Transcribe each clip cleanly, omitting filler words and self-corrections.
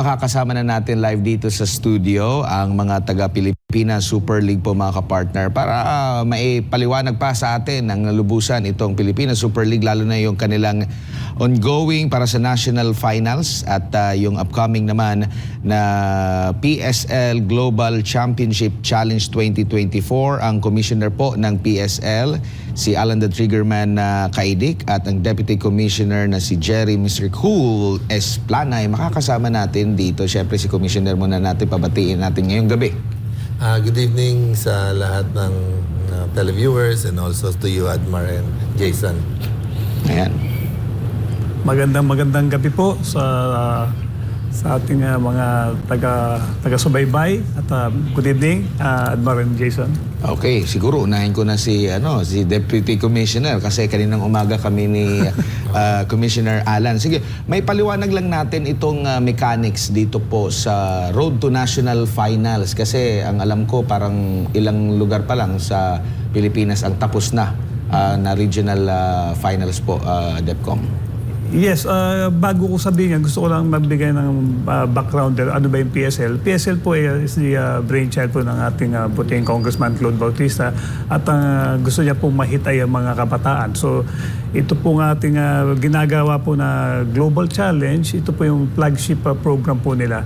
Makakasama na natin live dito sa studio ang mga taga-Pilipinas Super League po mga kapartner para maipaliwanag pa sa atin ng lubusan itong Pilipinas Super League, lalo na yung kanilang ongoing para sa national finals at yung upcoming naman na PSL Global Championship Challenge 2024. Ang commissioner po ng PSL, si Alan the Triggerman Kaidik, at ang Deputy Commissioner na si Jerry Mr. Cool Esplanay. Makakasama natin dito. Siyempre si Commissioner muna natin, pabatiin natin ngayong gabi. Good evening sa lahat ng televiewers and also to you, Admar and Jason. Ayan. Magandang gabi po sa ating mga taga-subaybay at good evening, Admar and Jason. Okay, siguro unahin ko na si Deputy Commissioner kasi kaninang umaga kami ni Commissioner Alan. Sige, may paliwanag lang natin itong mechanics dito po sa Road to National Finals kasi ang alam ko parang ilang lugar pa lang sa Pilipinas ang tapos na regional finals po, DepCom. Yes, bago ko sabihin yan, gusto ko lang magbigay ng background. Ano ba yung PSL? PSL po is the brainchild po ng ating puting Congressman Claude Bautista at gusto niya pong mahitay ang mga kabataan. So ito pong ating ginagawa po na Global Challenge, ito po yung flagship program po nila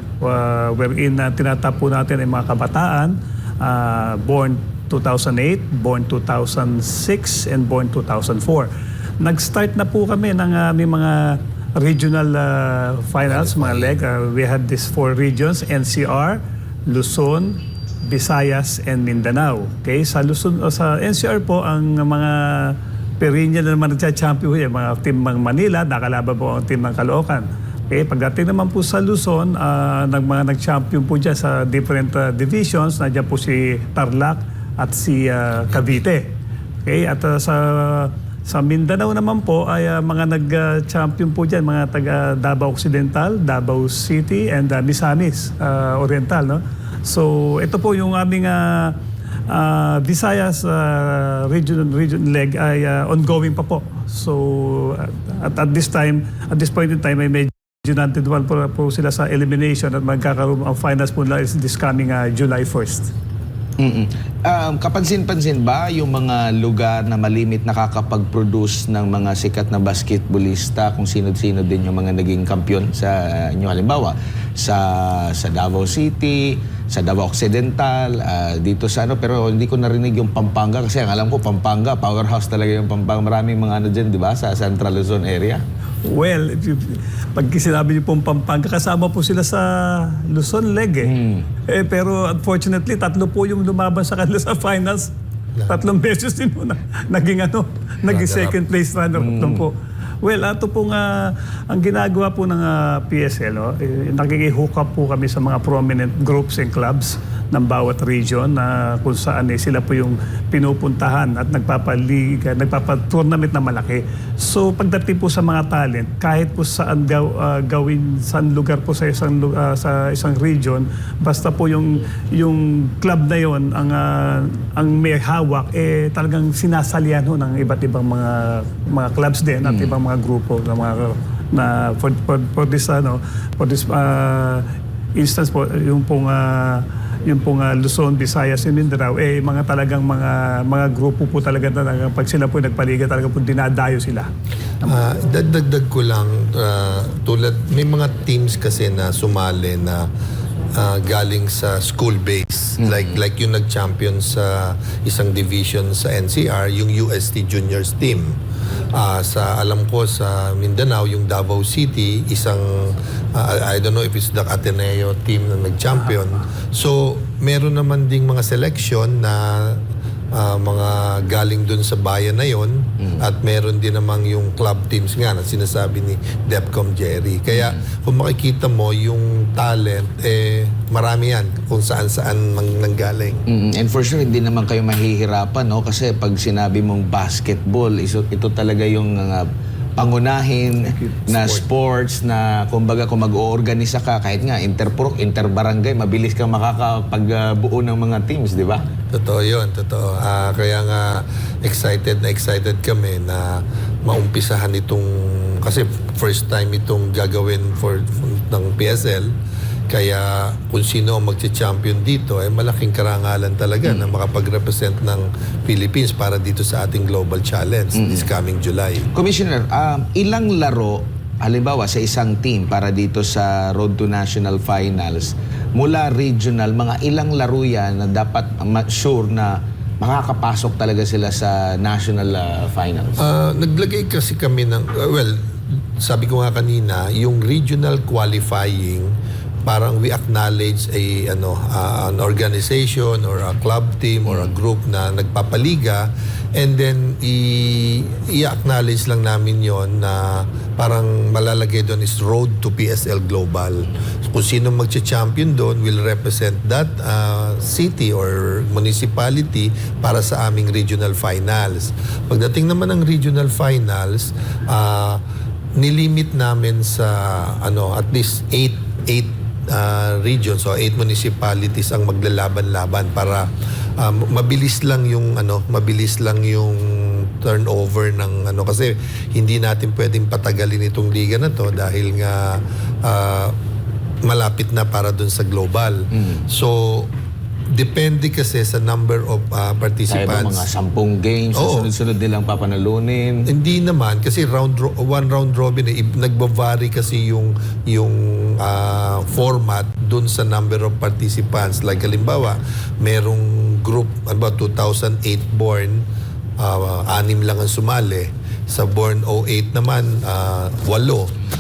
wherein tinatap po natin ang mga kabataan born 2008, born 2006, and born 2004. Nag-start na po kami ng aming mga regional finals, mga leg. We had these 4 regions, NCR, Luzon, Visayas, and Mindanao. Okay? Sa NCR po, ang mga perennial na naman nagcha-champion, yung mga team ng Manila, nakalaban po ang team ng Caloocan. Okay? Pagdating naman po sa Luzon, nag-champion po dyan sa different divisions. Nandiyan po si Tarlac at si Cavite. Okay? At sa Mindanao naman po ay mga nag-champion po dyan, mga taga Davao Occidental, Davao City, and Misamis Oriental. No? So ito po yung aming Visayas region leg ay ongoing pa po. So at this point in time ay medyo nantiduan po sila sa elimination at magkakaroon ang finals po nila is this coming July 1st. Kapansin-pansin ba yung mga lugar na malimit nakakapag-produce ng mga sikat na basketballista, kung sino-sino din yung mga naging kampiyon sa inyo? Halimbawa, sa Davao City, sa Davao Occidental, dito sa pero hindi ko narinig yung Pampanga kasi ang alam ko Pampanga, powerhouse talaga yung Pampanga. Maraming mga dyan, di ba, sa Central Luzon area? Well, pag sinabi niyo pong Pampanga, kasama po sila sa Luzon leg pero unfortunately, 3 po yung lumaban sa kanila sa finals. 3 beses din po naging second place runner po. Well, ito pong ang ginagawa po ng PSL, nakikihook up po kami sa mga prominent groups and clubs ng bawat region na kung saan sila po yung pinupuntahan at nagpapa-tournament na malaki. So pagdating po sa mga talent, kahit po saan saan lugar po sa isang region, basta po yung club na yon ang may hawak, talagang sinasalihan ng iba't ibang mga clubs din at ibang mga grupo na for this instance po yung pong Luzon, Visayas, and Mindanao, mga talagang mga grupo po talaga pag sila po nagpaliga talaga po dinadayo sila. Dagdag ko lang, tulad may mga teams kasi na sumali na galing sa school base, like yung nag-champion sa isang division sa NCR, yung UST Juniors team. Alam ko sa Mindanao, yung Davao City, isang I don't know if it's the Ateneo team na nag-champion. So meron naman ding mga selection na mga galing dun sa bayan na yon, at meron din namang yung club teams nga na sinasabi ni DepCom Jerry. Kaya kung makikita mo yung talent, marami yan kung saan-saan nanggaling. And for sure, hindi naman kayo mahihirapan, no? Kasi pag sinabi mong basketball, ito talaga yung pangunahin na sports na kumbaga kung mag-oorganisa ka, kahit nga inter-barangay, mabilis kang makakapagbuo ng mga teams, di ba? Totoo yun, totoo. Kaya nga excited kami na maumpisahan itong, kasi first time itong gagawin ng PSL. Kaya kung sino ang magcha-champion dito, ay malaking karangalan talaga na makapag-represent ng Philippines para dito sa ating Global Challenge this coming July. Commissioner, ilang laro, halimbawa sa isang team para dito sa Road to National Finals, mula regional, mga ilang laro yan na dapat sure na makakapasok talaga sila sa national finals? Naglagay kasi kami ng, sabi ko nga kanina, yung regional qualifying, parang we acknowledge an organization or a club team or a group na nagpapaliga, and then i-acknowledge lang namin yon na parang malalagay doon is road to PSL Global. Kung sino magcha-champion doon will represent that city or municipality para sa aming regional finals. Pagdating naman ng regional finals, nilimit namin sa at least 8 regions o 8 municipalities ang maglalaban-laban para mabilis lang yung turnover ng kasi hindi natin pwedeng patagalin itong liga na to dahil nga malapit na para dun sa global. So depende kasi sa number of participants. Tayo ba mga 10 games, sunod-sunod nilang papanalunin? Hindi naman kasi one round robin nagbavary kasi yung format dun sa number of participants. Like halimbawa, merong group 2008 born, 6 lang ang sumali. Sa born 08 naman, 8.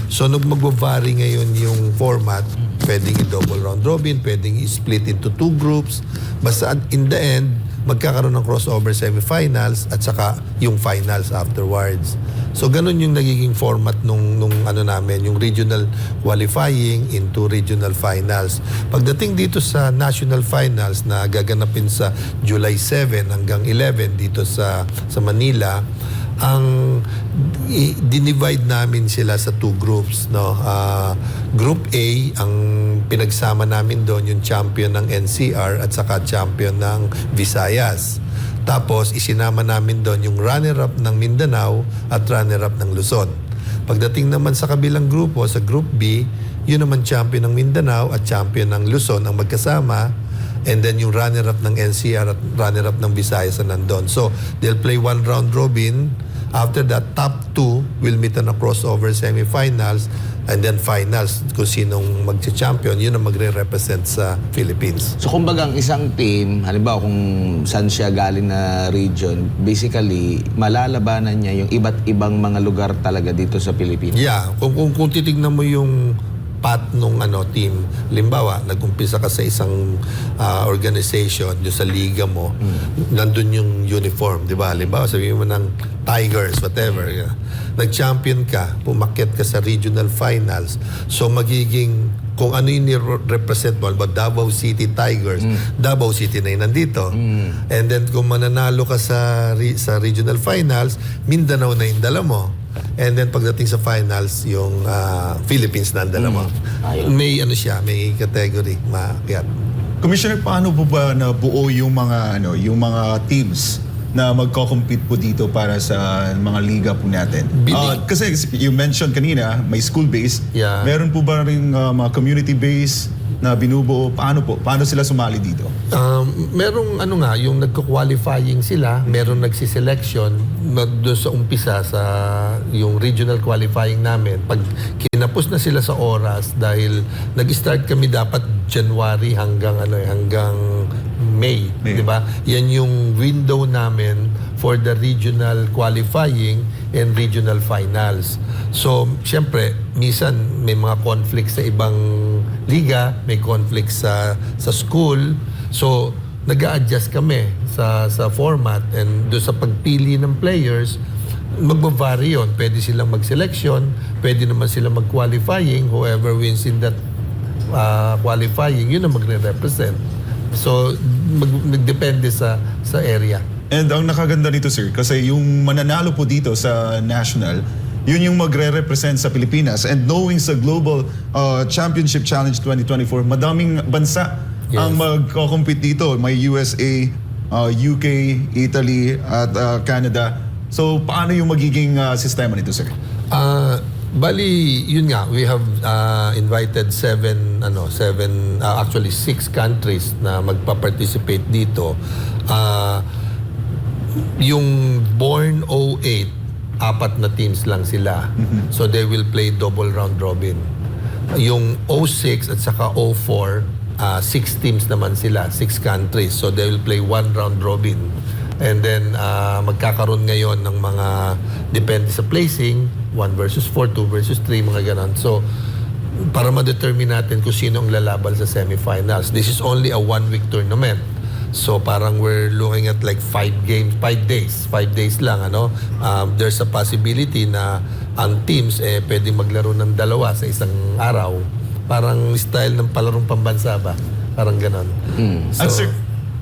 So magbavary ngayon yung format. Pwedeng i-double round robin, pwedeng i-split into 2 groups. Basta in the end, magkakaroon ng crossover semifinals at saka yung finals afterwards. So ganun yung nagiging format nung namin, yung regional qualifying into regional finals. Pagdating dito sa national finals na gaganapin sa July 7 hanggang 11 dito sa Manila, ang dinivide namin sila sa 2 groups, no. Group A, ang pinagsama namin doon yung champion ng NCR at saka champion ng Visayas. Tapos isinama namin doon yung runner-up ng Mindanao at runner-up ng Luzon. Pagdating naman sa kabilang grupo, sa Group B, yun naman champion ng Mindanao at champion ng Luzon ang magkasama. And then yung runner-up ng NCR at runner-up ng Visayas na nandun. So, they'll play 1 round robin. After that, top 2 will meet on a crossover semifinals. And then finals, kung sinong magcha-champion, yun ang magre-represent sa Philippines. So kumbaga ang isang team, halimbawa kung saan siya galing na region, basically malalabanan niya yung iba't ibang mga lugar talaga dito sa Pilipinas. Yeah, kung titignan mo yung path nung team, limbawa, nag-umpisa ka sa isang organization, yung sa liga mo, nandun yung uniform, di ba? Limbawa, sabihin mo ng Tigers, whatever. Yeah. Nag-champion ka, pumakyat ka sa regional finals, so magiging, kung ano yung represent mo, Davao City Tigers, Davao City na yun nandito. And then kung mananalo ka sa regional finals, Mindanao na yung dala mo. And then pagdating sa finals, yung Philippines na ang dala mo. May may category. Commissioner, paano po ba nabuo yung mga teams na magko-compete po dito para sa mga liga po natin? Kasi you mentioned kanina, may school-based. Yeah. Meron po ba rin mga community-based na binubuo? Paano sila sumali dito? Merong yung nagko-qualifying sila, merong nagsiselection doon sa umpisa sa yung regional qualifying namin. Pag kinapos na sila sa oras, dahil nag-start kami dapat January hanggang May, di ba? Yan yung window namin for the regional qualifying and regional finals. So, syempre, minsan may mga conflicts sa ibang liga, may conflicts sa school. So, nag-a-adjust kami sa format, and doon sa pagpili ng players, magbavary yun. Pwede silang mag-selection, pwede naman silang mag-qualifying. Whoever wins in that qualifying, yun ang magre-represent. So, nagdepende sa area. And ang nakaganda nito, sir, kasi yung mananalo po dito sa national, yun yung magre-represent sa Pilipinas. And knowing sa Global Championship Challenge 2024, madaming bansa ang magko-compete dito. May USA, UK, Italy, at Canada. So, paano yung magiging sistema nito, sir? Bali, yun nga, we have invited actually 6 countries na magpa-participate dito. Yung born 08, 4 na teams lang sila. So they will play double round robin. Yung 06 at saka 04, 6 teams naman sila, 6 countries. So they will play 1 round robin. And then magkakaroon ngayon ng mga, depende sa placing, 1 versus 4, 2 versus 3, mga ganon. So para ma-determine natin kung sino ang lalaban sa semifinals. This is only a 1-week tournament. So parang we're looking at like 5 days lang, ano. There's a possibility na ang teams pwedeng maglaro ng 2 sa isang araw. Parang style ng palarong pambansa ba? Parang ganon. At sir,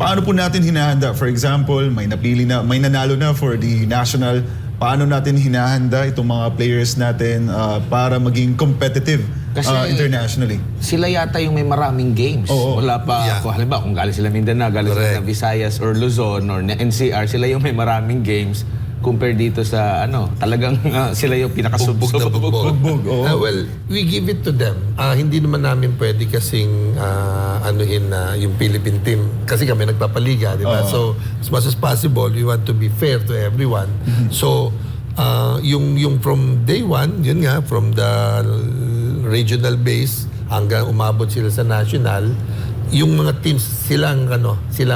paano po natin hinahanda? For example, may nanalo na for the national. Paano natin hinahanda itong mga players natin para maging competitive internationally? Sila yata yung may maraming games. Oo. Wala pa, kung halimbawa, kung galing sila Mindanao, galing sila Visayas or Luzon or NCR, sila yung may maraming games compared dito sa talagang sila yung Bugbog na bugbog. Well, we give it to them. Hindi naman namin pwede kasing anuhin na yung Philippine team. Kasi kami nagpapaliga, di ba? So, as much as possible, we want to be fair to everyone. So, yung from day one, yun nga, from the regional base hanggang umabot sila sa national, yung mga teams sila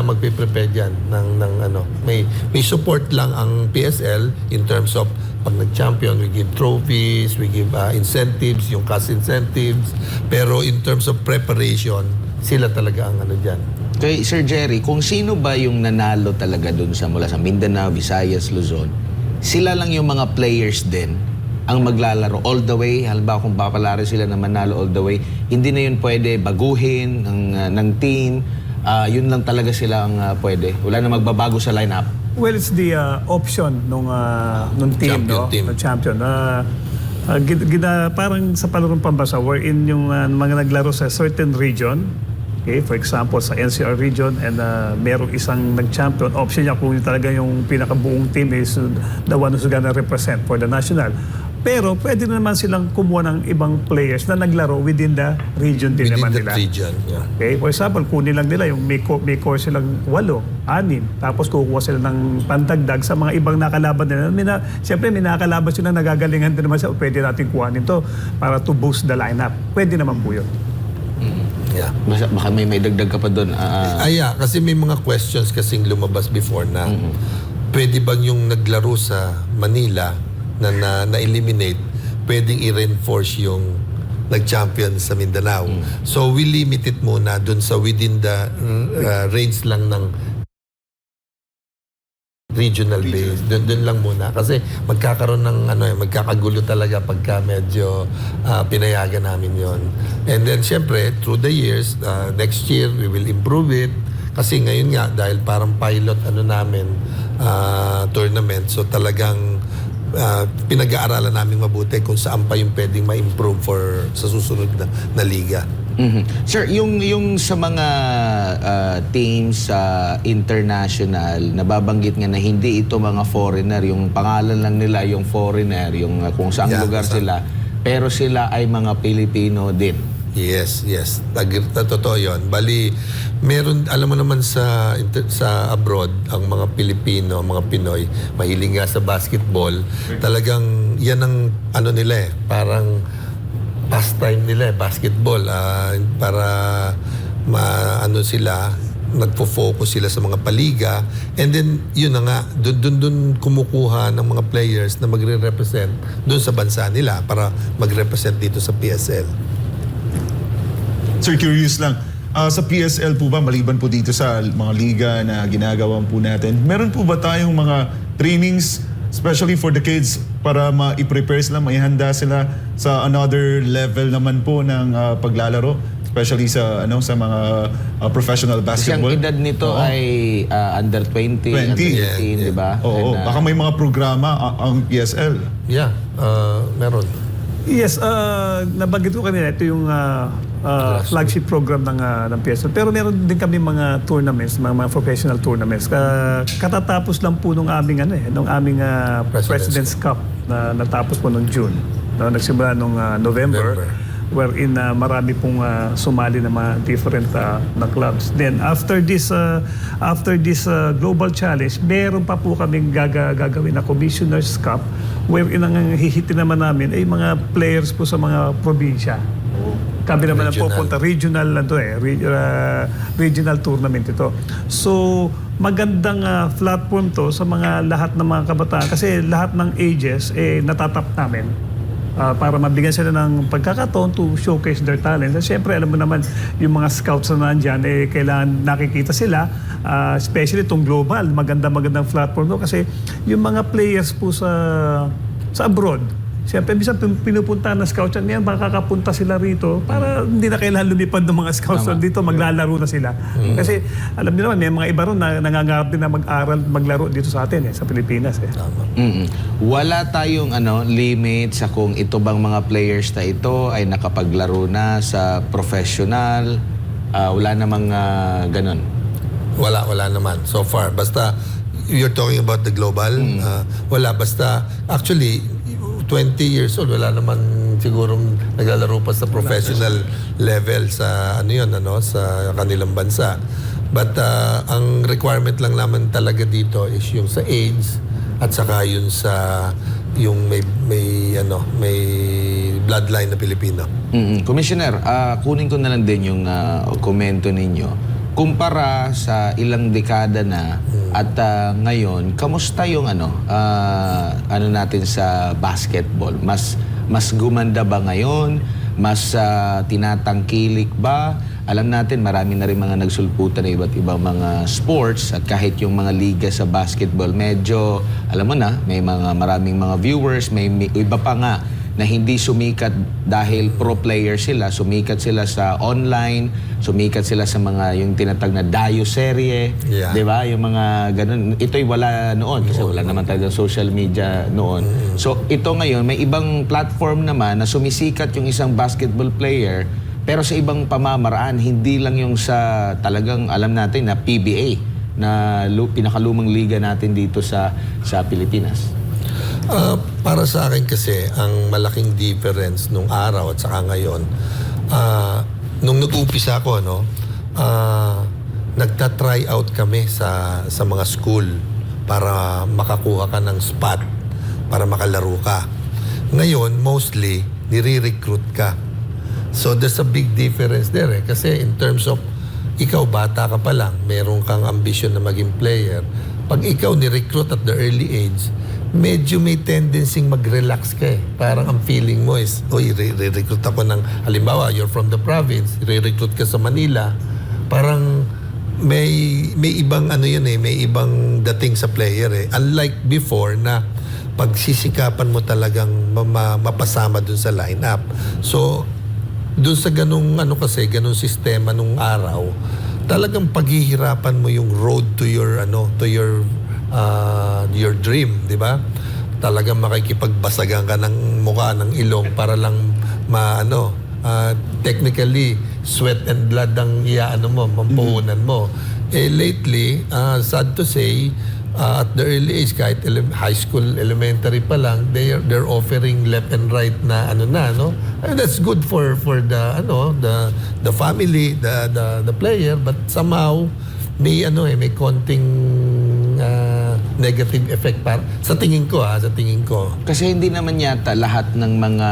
magpe-prepare diyan ng may support lang ang PSL in terms of pag nag-champion, we give trophies, we give incentives, yung cash incentives, pero in terms of preparation, sila talaga ang diyan. Kay Sir Jerry, kung sino ba yung nanalo talaga dun mula sa Mindanao, Visayas, Luzon, sila lang yung mga players din ang maglalaro all the way. Halimbawa kung papalaro sila na manalo all the way, hindi na yun pwede baguhin ng team. Yun lang talaga sila ang pwede. Wala na magbabago sa lineup. Well, it's the option nung team, Champion team. ng champion. Parang sa palarong pambansa, wherein yung mga naglaro sa certain region, okay, for example, sa NCR region, and merong isang nag-champion, option niya kung talaga yung pinakabuong team is the one who's gonna represent for the national. Pero pwede naman silang kumuha ng ibang players na naglaro within the region din naman nila. Region, yeah. Okay, for example, kunin lang nila yung may core silang 8, 6, tapos kukuha sila ng pandagdag sa mga ibang nakalaban nila. Siyempre, may nakalaban sila nagagalingan din naman sa pwede natin kuhanin to para to boost the lineup. Pwede naman po yun. Yeah. Baka may dagdag ka pa doon. Kasi may mga questions kasing lumabas before na pwede bang yung naglaro sa Manila na-eliminate, pwedeng i-reinforce yung nag-champion sa Mindanao. So we limit it muna dun sa within the range lang ng regional base. Dun lang muna. Kasi magkakaroon ng magkakagulo talaga pagka medyo pinayagan namin yon. And then syempre, through the years, next year we will improve it. Kasi ngayon nga, dahil parang pilot namin tournament, so talagang pinag-aaralan namin mabuti kung saan pa yung pwedeng ma-improve sa susunod na liga. Sir, yung sa mga teams sa international, nababanggit nga na hindi ito mga foreigner, yung pangalan lang nila yung foreigner, yung kung saang lugar sila, pero sila ay mga Pilipino din. Yes. Totoo yun. Bali, meron, alam mo naman sa abroad, ang mga Pilipino, mga Pinoy, mahiling nga sa basketball, talagang yan ang nila parang pastime nila basketball. Para sila, nagpo-focus sila sa mga paliga, and then yun na nga, dun kumukuha ng mga players na magre-represent dun sa bansa nila para magrepresent dito sa PSL. Sir, curious lang. Sa PSL po ba, maliban po dito sa mga liga na ginagawa po natin, meron po ba tayong mga trainings, especially for the kids, para ma-prepare sila, maihanda sila sa another level naman po ng paglalaro? Especially sa mga professional basketball. Kasi ang edad nito ay under 20, under 18, di ba? Oo, baka may mga programa ang PSL. Yeah, meron. Yes, nabanggit ko kanina, ito yung flagship program ng PSL. Pero meron din kami mga tournaments, mga professional tournaments. Katatapos lang po nung aming President's Cup na natapos po noong June. no? Nagsimula nung November, wherein marami pong sumali na mga different na clubs. Then after this global challenge, meron pa po kaming gagawin na Commissioner's Cup, wherein ang hihitin naman namin ay mga players po sa mga probinsya. Kami naman ang pupunta, regional tournament ito. So, magandang platform to sa mga lahat ng mga kabataan kasi lahat ng ages natatap namin para mabigyan sila ng pagkakataon to showcase their talent. At syempre, alam mo naman, yung mga scouts na nandyan, kailangan nakikita sila, especially itong global, magandang platform to kasi yung mga players po sa abroad, siyempre, minsan pinupunta na scouts yan, makakapunta sila rito para hindi na kailangan lumipad ng mga scouts dito, maglalaro na sila. Kasi alam niyo naman, may mga iba ron na nangangarap din na mag-aral, maglaro dito sa atin, sa Pilipinas. Wala tayong limit sa kung ito bang mga players na ito ay nakapaglaro na sa professional. Wala namang ganun. Wala naman so far. Basta you're talking about the global, wala. Basta actually 20 years old, wala naman sigurong naglalaro pa sa professional level sa sa kanilang bansa. But ang requirement lang naman talaga dito is yung sa age at saka yun sa yung may bloodline na Pilipino. Commissioner, kunin ko na lang din yung komento ninyo. Kumpara sa ilang dekada na at ngayon, kamusta yung natin sa basketball? Mas gumanda ba ngayon? Mas tinatangkilik ba? Alam natin, marami na rin mga nagsulputan na iba't ibang mga sports at kahit yung mga liga sa basketball, medyo, alam mo na, may maraming mga viewers, may iba pa nga na hindi sumikat dahil pro player sila, sumikat sila sa online, sumikat sila sa mga yung tinatag na Dayo serye, di ba? Yung mga ganun. Ito'y wala noon kasi wala naman talagang social media noon. So ito ngayon, may ibang platform naman na sumisikat yung isang basketball player pero sa ibang pamamaraan, hindi lang yung sa talagang alam natin na PBA na pinakalumang liga natin dito sa Pilipinas. Para sa akin kasi, ang malaking difference nung araw at saka ngayon, nung nag-umpisa ako, nagta-try out kami sa mga school para makakuha ka ng spot, para makalaro ka. Ngayon, mostly, nire-recruit ka. So, there's a big difference there. Kasi in terms of, ikaw, bata ka pa lang, meron kang ambition na maging player. Pag ikaw ni-recruit at the early age, medyo may tendency mag-relax ka eh. Parang ang feeling mo is, re-recruit ako ng, halimbawa, you're from the province, re-recruit ka sa Manila, parang may ibang may ibang dating sa player eh. Unlike before na pagsisikapan mo talagang mapasama dun sa lineup. So, dun sa ganung ganung sistema nung araw, talagang paghihirapan mo yung road to your dream, di ba? Talagang makikipagbasagan ka ng mukha ng ilong para lang technically sweat and blood ang mampuhunan mo. Lately, sad to say, at the early age, kahit high school, elementary pa lang, they're offering left and right na And that's good for the family, the player, but somehow may konting negative effect sa tingin ko. Kasi hindi naman yata lahat ng mga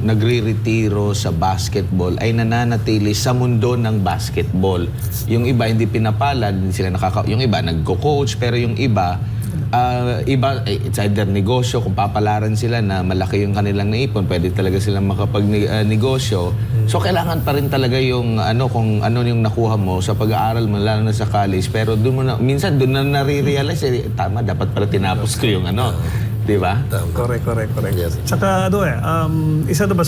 nagre-retiro sa basketball ay nananatili sa mundo ng basketball. Yung iba hindi pinapalad, hindi sila yung iba nagko-coach, pero yung iba it's either negosyo, kung papalaran sila na malaki yung kanilang naipon, pwede talaga silang makapag-negosyo. So kailangan pa rin talaga yung kung ano yung nakuha mo sa pag-aaral mo, lalo na sa college, pero minsan doon na nare-realize, tama, dapat pala tinapos ko yung di ba? Correct. Yes. Tsaka isa na ba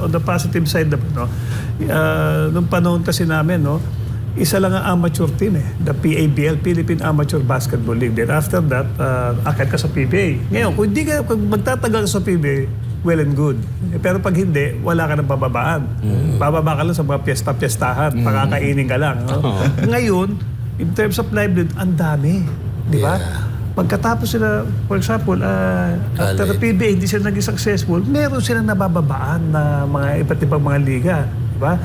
on the positive side nung panahon kasi namin, isa lang ang amateur team the PABL, Philippine Amateur Basketball League. Then after that, akit ka sa PBA. Ngayon, kung magtatagal sa PBA, well and good. Pero pag hindi, wala ka ng bababaan. Bababa ka lang sa mga piyesta-piyestahan, pakakainin ka lang. Ngayon, in terms of livelihood, ang dami. Di ba? pagkatapos sila, for example, after the PBA, hindi sila naging successful, meron silang nabababaan na mga iba't ibang mga liga. Diba?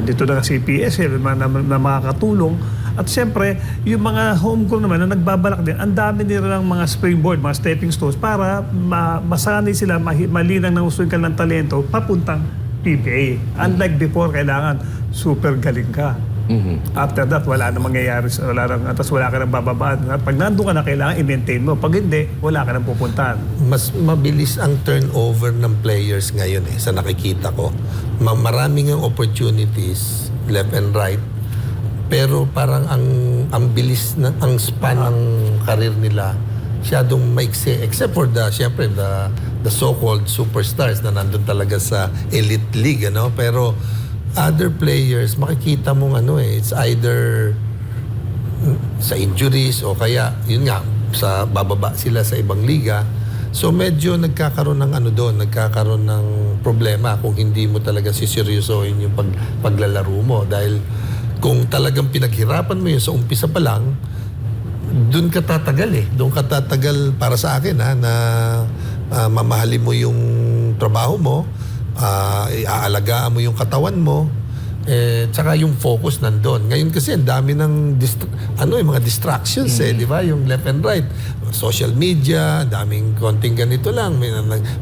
Dito na si PSL na makakatulong. At siyempre, yung mga homegrown naman na nagbabalak din, ang dami nila ng mga springboard, mga stepping stones para masanay sila, malinang ng usuin ka ng talento papuntang PBA. Unlike before, kailangan super galing ka. After that, wala na mangyayari, tapos wala ka nang bababaan. At pag nandun ka na, kailangan i-maintain mo. Pag hindi, wala ka nang pupuntahan. Mas mabilis ang turnover ng players ngayon sa nakikita ko. Maraming ang opportunities, left and right. Pero parang ang bilis, ang span ng karir nila, masyadong maiksi. Except for syempre, the so-called superstars na nandun talaga sa elite league, ano? Pero other players, makikita mong it's either sa injuries o kaya, yun nga, sa bababa sila sa ibang liga. So medyo nagkakaroon ng nagkakaroon ng problema kung hindi mo talaga siseryosohin yung paglalaro mo. Dahil kung talagang pinaghirapan mo yun sa umpisa pa lang, doon ka tatagal Doon ka tatagal para sa akin na mamahalin mo yung trabaho mo, aalagaan mo yung katawan mo, tsaka yung focus nandun. Ngayon kasi ang dami ng mga distractions di ba? Yung left and right. Social media, daming konting ganito lang. May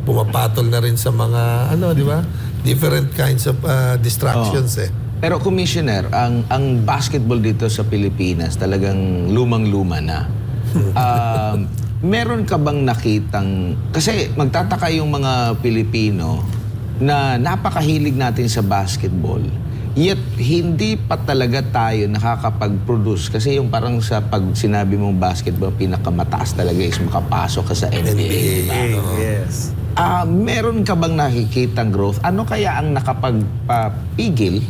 pumapatol na rin sa mga di ba? Different kinds of distractions Pero Commissioner, ang basketball dito sa Pilipinas talagang lumang-luma na. Meron ka bang nakitang... Kasi magtataka yung mga Pilipino na napakahilig natin sa basketball, yet hindi pa talaga tayo nakakapag-produce. Kasi yung parang pag sinabi mong basketball, pinakamataas talaga is makapasok ka sa NBA. Yes. Meron ka bang nakikitang growth? Ano kaya ang nakapagpapigil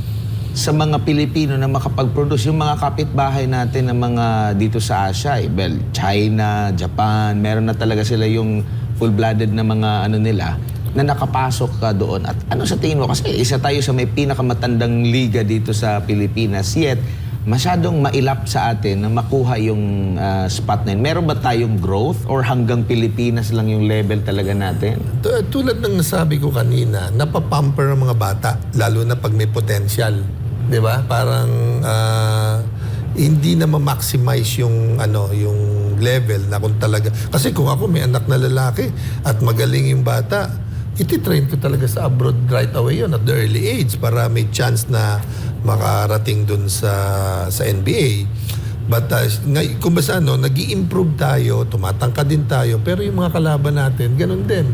sa mga Pilipino na makapag-produce? Yung mga kapitbahay natin na mga dito sa Asia, China, Japan, meron na talaga sila yung full-blooded na mga nila na nakapasok ka doon. At ano sa tingin mo? Kasi isa tayo sa may pinakamatandang liga dito sa Pilipinas, yet masyadong mailap sa atin na makuha yung spot na yun. Meron ba tayong growth or hanggang Pilipinas lang yung level talaga natin? Tulad ng nasabi ko kanina, napapamper ang mga bata, lalo na pag may potential. Di ba? Parang hindi na ma-maximize yung yung level na kung talaga. Kasi kung ako may anak na lalaki at magaling yung bata, iti-train ko talaga sa abroad right away yun at the early age para may chance na makarating dun sa NBA. But kung basta nag-i-improve tayo, tumatangkad din tayo, pero yung mga kalaban natin, ganun din.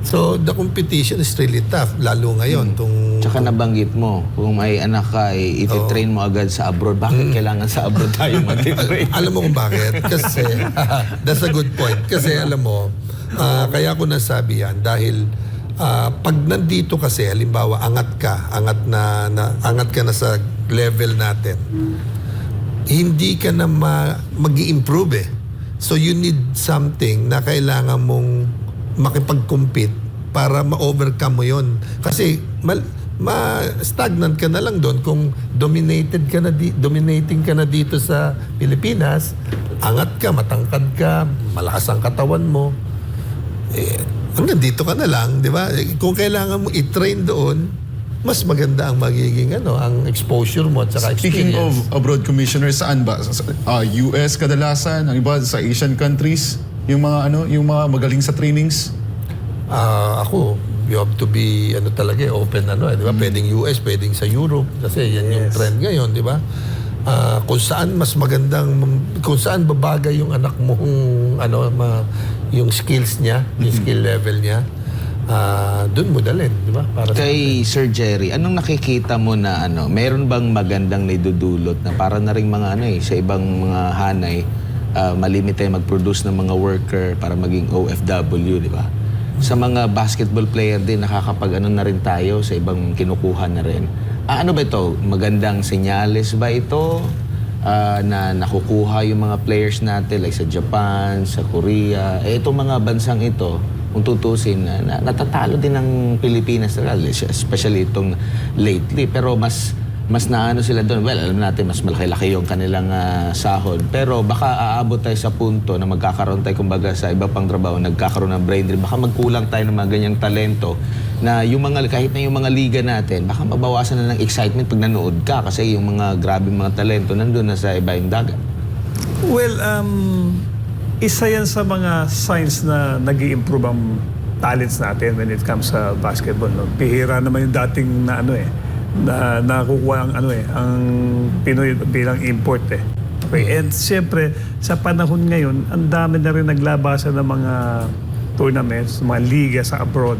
So the competition is really tough, lalo ngayon. Tsaka nabanggit mo, kung may anak ka, iti-train mo agad sa abroad. Bakit kailangan sa abroad tayo mag-train? Alam mo kung bakit? Kasi, that's a good point. Kasi alam mo, kaya ko nasabi yan, dahil pag nandito kasi, halimbawa, angat ka na sa level natin, hindi ka na mag-i-improve So you need something na kailangan mong makipag-compete para ma-overcome mo yun. Kasi ma-stagnant ka na lang doon kung dominating ka na dito sa Pilipinas, angat ka, matangkad ka, malakas ang katawan mo, hanggang dito ka na lang, di ba? Kung kailangan mo i-train doon, mas maganda ang magiging ang exposure mo at saka Speaking experience. of abroad commissioner, saan ba? US kadalasan, ang iba sa Asian countries, yung mga magaling sa trainings? Ako, you have to be talaga open di ba? Pwedeng US, pwedeng sa Europe kasi yan yung trend ngayon, di ba? Kung saan mas magandang, kung saan babagay yung anak mo yung skills niya, yung skill level niya, doon mo dalhin, di ba? Para Kay Sir Jerry, anong nakikita mo na meron bang magandang naidudulot na para na rin mga sa ibang mga hanay, malimit tayo mag-produce ng mga worker para maging OFW, di ba? Sa mga basketball player din, nakakapag na rin tayo sa ibang kinukuha na rin. Ano ba ito? Magandang senyales ba ito na nakukuha yung mga players natin like sa Japan, sa Korea? Itong mga bansang ito, kung tutusin, natatalo din ng Pilipinas, especially itong lately. Pero mas mas naano sila doon. Well, alam natin, mas malaki-laki yung kanilang sahod. Pero baka aabot tayo sa punto na magkakaroon tayo, kumbaga, sa iba pang trabaho, nagkakaroon ng brain drain. Baka magkulang tayo ng mga ganyang talento na yung mga, kahit na yung mga liga natin, baka mabawasan na ng excitement pag nanood ka kasi yung mga grabe mga talento nandun na sa iba yung dagat. Well, isa yan sa mga signs na nag-i-improve ang talents natin when it comes sa basketball. No? Bihira naman yung dating na na nakukuha ang Pinoy bilang import eh. Okay. And siyempre, sa panahon ngayon, ang dami na rin naglabasan ng mga tournaments, mga liga sa abroad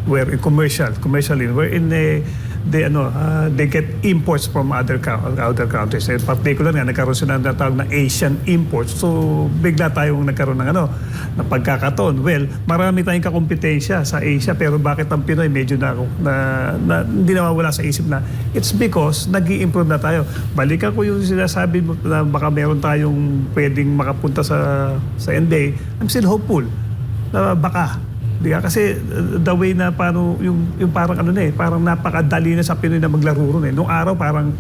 where commercially, wherein they get imports from other countries. In particular nga, nagkaroon sila ng tawag na Asian imports. So, bigla tayong nagkaroon ng na pagkakataon. Well, marami tayong kakompetensya sa Asia, pero bakit ang Pinoy medyo hindi nawawala sa isip na it's because nag-i-improve na tayo. Balikan ko yung sinasabi mo na baka meron tayong pwedeng makapunta sa NBA. I'm still hopeful na baka. Di ba? Kasi the way na paano yung parang parang napakadali na sa Pinoy na maglaro ron eh. Nung araw parang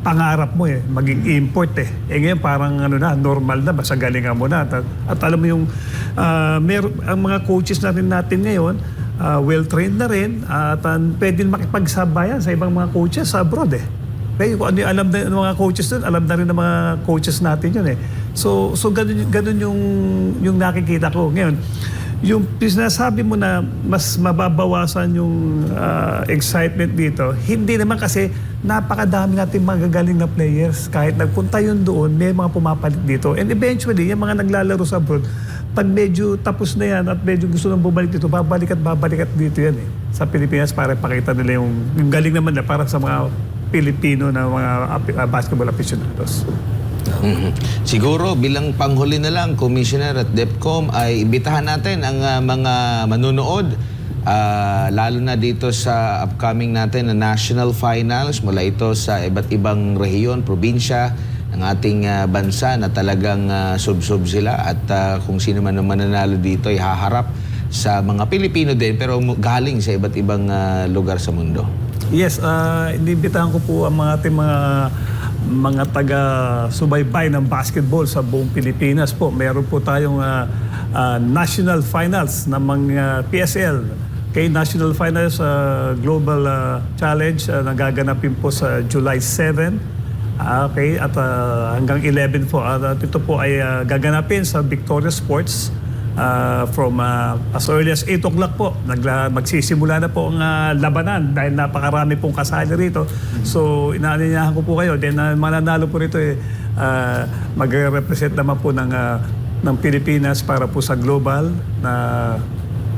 pangarap mo maging import eh. Ngayon parang normal na, basta galingan mo na. At alam mo yung ang mga coaches natin ngayon, well-trained na rin at pwedeng makipagsabayan sa ibang mga coaches sa abroad eh. Kaya kung ano yung alam na ng mga coaches doon, alam na rin ng mga coaches natin yun eh. So ganun yung nakikita ko. Ngayon, yung sinasabi mo na mas mababawasan yung excitement dito, hindi naman kasi napakadami natin magagaling na players. Kahit nagpunta yun doon, may mga pumapalit dito. And eventually, yung mga naglalaro sa abroad, pag medyo tapos na yan at medyo gusto nang bumalik dito, babalik at dito yan eh. Sa Pilipinas para pakita nila yung galing naman na para sa mga Pilipino na mga basketball aficionados. Siguro bilang panghuli na lang, Commissioner at DepCom, ay imbitahan natin ang mga manonood, lalo na dito sa upcoming natin na national finals mula ito sa iba't ibang rehiyon, probinsya ng ating bansa na talagang sub-sub sila at kung sino man ang mananalo dito ay haharap sa mga Pilipino din pero galing sa iba't ibang lugar sa mundo. Yes, inimbitahan ko po ang mga ating mga taga-subaybay ng basketball sa buong Pilipinas po. Meron po tayong national finals ng mga PSL. Okay, national finals global challenge nagaganapin po sa July 7. Okay, at hanggang 11 po. At ito po ay gaganapin sa Victoria Sports from as early as 8 o'clock po. Magsisimula na po ang labanan dahil napakarami pong kasali rito. So, inaanyayahan ko po kayo. Then, mananalo po rito magre-represent naman po ng Pilipinas para po sa global na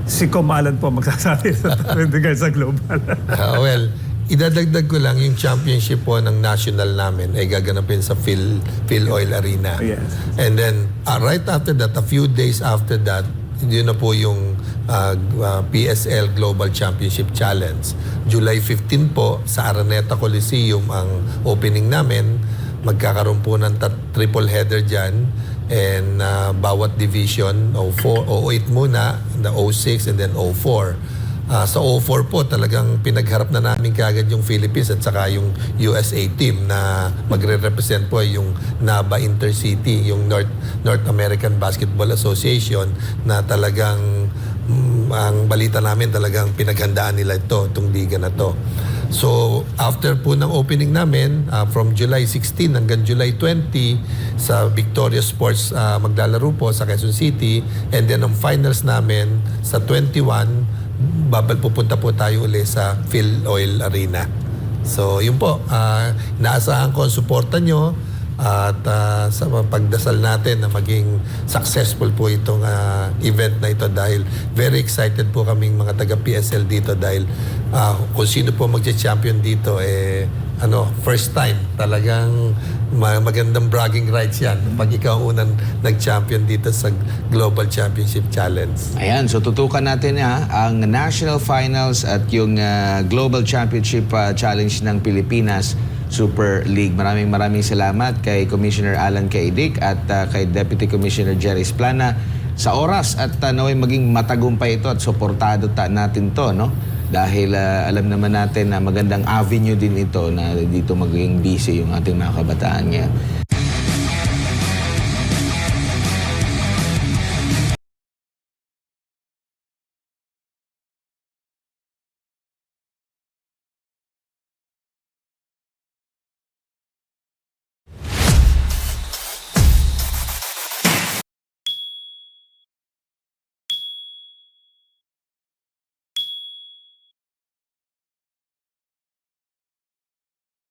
si Comalan po magsasabi sa global. Well, idadagdag ko lang yung championship po ng national namin ay gaganapin sa Phil Oil Arena. Yes. And then right after that, a few days after that, yun na po yung PSL Global Championship Challenge. July 15 po sa Araneta Coliseum ang opening namin. Magkakaroon po ng triple header dyan. And bawat division, 08 muna, the 06 and then 04. Sa 04 po talagang pinagharap na namin kaagad yung Philippines at saka yung USA team na magre-represent po yung NABA Intercity, yung North American Basketball Association na talagang ang balita namin talagang pinaghandaan nila itong liga na to. So after po ng opening namin from July 16 hanggang July 20 sa Victoria Sports maglalaro po sa Quezon City and then ang finals namin sa 21 pupunta po tayo ulit sa Phil Oil Arena. So, yun po. Naasahan ko ang suporta nyo at sa pagdasal natin na maging successful po itong event na ito dahil very excited po kaming mga taga-PSL dito dahil kung sino po magcha-champion dito first time talagang magandang bragging rights yan pag ikaw ang unang nag-champion dito sa Global Championship Challenge. Ayan, so tutukan natin ang National Finals at yung Global Championship Challenge ng Pilipinas Super League. Maraming salamat kay Commissioner Alan Caidic at kay Deputy Commissioner Jerry Esplana sa oras at naway maging matagumpay ito at suportado natin to, no? Dahil alam naman natin na magandang avenue din ito na dito maging busy yung ating mga kabataan ngayon.